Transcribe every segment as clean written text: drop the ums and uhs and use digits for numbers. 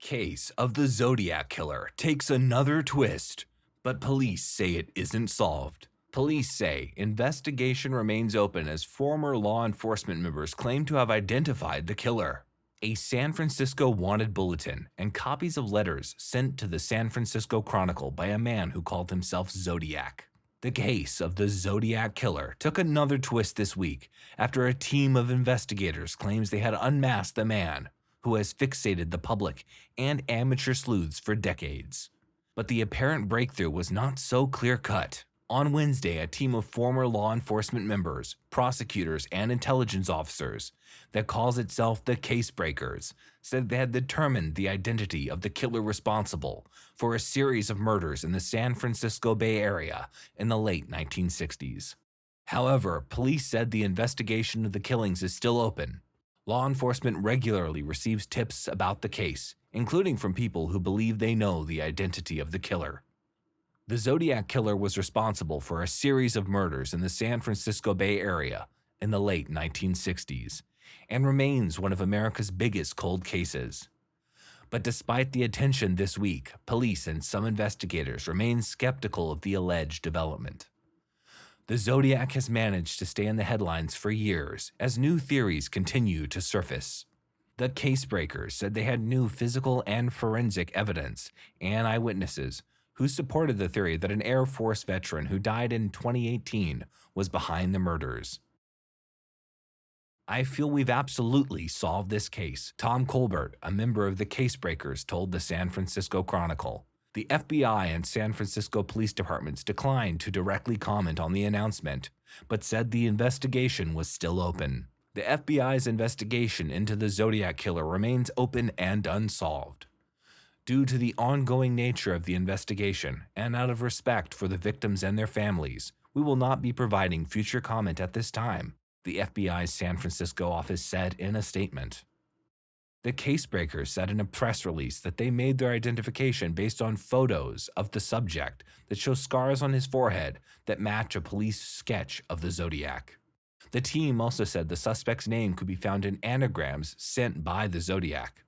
Case of the Zodiac Killer takes another twist, but police say it isn't solved. Police say investigation remains open as former law enforcement members claim to have identified the killer. A San Francisco wanted bulletin and copies of letters sent to the San Francisco Chronicle by a man who called himself Zodiac. The case of the Zodiac Killer took another twist this week after a team of investigators claims they had unmasked the man who has fixated the public and amateur sleuths for decades. But the apparent breakthrough was not so clear-cut. On Wednesday, a team of former law enforcement members, prosecutors, and intelligence officers that calls itself the Case Breakers said they had determined the identity of the killer responsible for a series of murders in the San Francisco Bay Area in the late 1960s. However, police said the investigation of the killings is still open. Law enforcement regularly receives tips about the case, including from people who believe they know the identity of the killer. The Zodiac Killer was responsible for a series of murders in the San Francisco Bay Area in the late 1960s and remains one of America's biggest cold cases. But despite the attention this week, police and some investigators remain skeptical of the alleged development. The Zodiac has managed to stay in the headlines for years as new theories continue to surface. The Case Breakers said they had new physical and forensic evidence and eyewitnesses who supported the theory that an Air Force veteran who died in 2018 was behind the murders. "I feel we've absolutely solved this case," Tom Colbert, a member of the Case Breakers, told the San Francisco Chronicle. The FBI and San Francisco police departments declined to directly comment on the announcement, but said the investigation was still open. The FBI's investigation into the Zodiac Killer remains open and unsolved. Due to the ongoing nature of the investigation and out of respect for the victims and their families, we will not be providing future comment at this time, the FBI's San Francisco office said in a statement. The Case Breakers said in a press release that they made their identification based on photos of the subject that show scars on his forehead that match a police sketch of the Zodiac. The team also said the suspect's name could be found in anagrams sent by the Zodiac.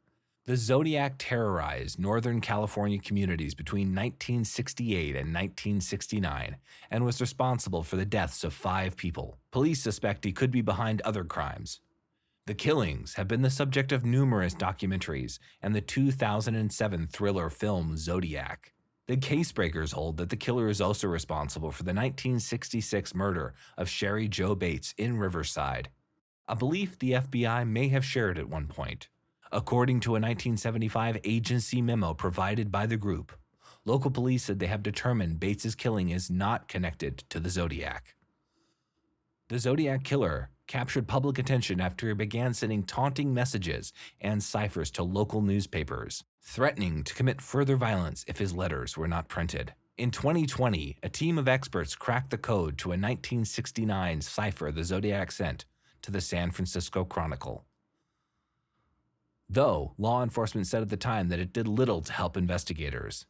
The Zodiac terrorized Northern California communities between 1968 and 1969 and was responsible for the deaths of 5 people. Police suspect he could be behind other crimes. The killings have been the subject of numerous documentaries and the 2007 thriller film Zodiac. The Case Breakers hold that the killer is also responsible for the 1966 murder of Sherry Jo Bates in Riverside, a belief the FBI may have shared at one point. According to a 1975 agency memo provided by the group, local police said they have determined Bates's killing is not connected to the Zodiac. The Zodiac Killer captured public attention after he began sending taunting messages and ciphers to local newspapers, threatening to commit further violence if his letters were not printed. In 2020, a team of experts cracked the code to a 1969 cipher the Zodiac sent to the San Francisco Chronicle. Though law enforcement said at the time that it did little to help investigators.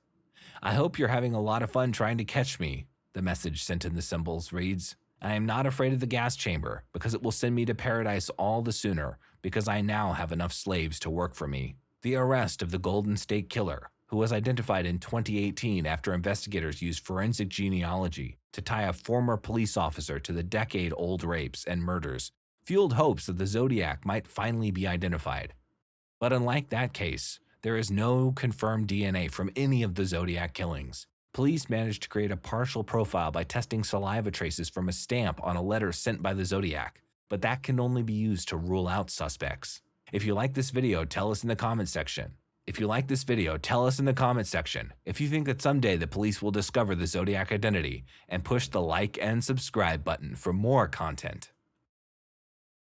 "I hope you're having a lot of fun trying to catch me," the message sent in the symbols reads. "I am not afraid of the gas chamber because it will send me to paradise all the sooner because I now have enough slaves to work for me." The arrest of the Golden State Killer, who was identified in 2018 after investigators used forensic genealogy to tie a former police officer to the decade-old rapes and murders, fueled hopes that the Zodiac might finally be identified. But unlike that case, there is no confirmed DNA from any of the Zodiac killings. Police managed to create a partial profile by testing saliva traces from a stamp on a letter sent by the Zodiac, but that can only be used to rule out suspects. If you like this video, tell us in the comments section. If you think that someday the police will discover the Zodiac identity, and push the like and subscribe button for more content.